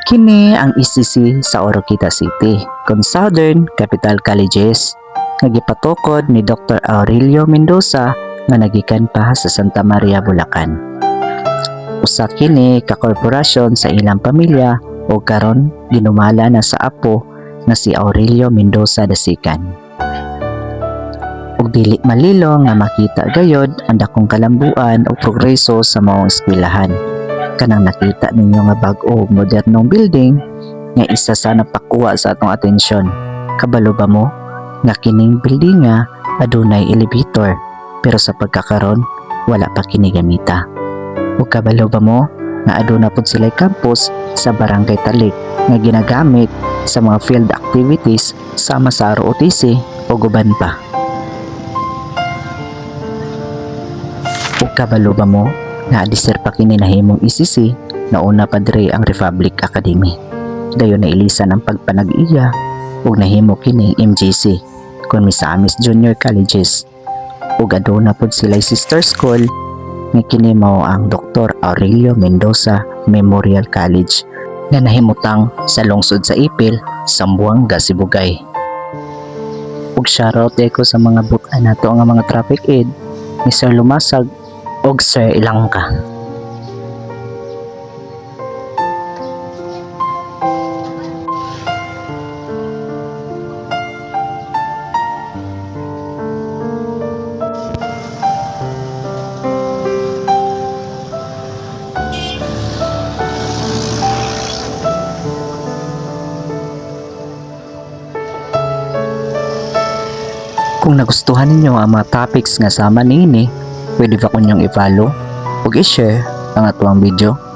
Kini ang ECC sa Oroquita City, kung Southern Capital Colleges, nga gipatukod ni Dr. Aurelio Mendoza nga nagikan pa sa Santa Maria, Bulacan. Usa kini ka korporasyon sa ilang pamilya o karon ginumala na sa apo na si Aurelio Mendoza Dasikan. Ug dili malilo nga makita gayod ang dakong kalambuan o progreso sa maong eskwelahan. Kanang nakita ninyo nga bag-o modernong building nga isa sa napakuha sa atong atensyon. Kabalo ba mo nga kining building nga adunay elevator pero sa pagkakaron wala pa kini gamita. Ug kabalo ba mo nga aduna pud sila'y campus sa Barangay Talik nga ginagamit sa mga field activities sama sa ROTC o guban pa. Ug kabalo ba mo nga adisir pa kini nahimong ECC na una pa dire ang Republic Academy. Dayon na ilisan ang pagpanag-iya ug nahimo kini MJC kon Misamis Junior Colleges. Ug aduna pud sila'y sister school nga kini mao ang Dr. Aurelio Mendoza Memorial College nga nahimutang sa lungsod sa Ipil, Zamboanga, Sibugay. Ug shoutout ko sa mga butan nato nga mga traffic aid ni Sir Lumasag og Sir Ilangka. Kung nagustuhan ninyo ang mga topics nga sama niini, pwede ba kunyong i-follow ug i-share ang atuang video?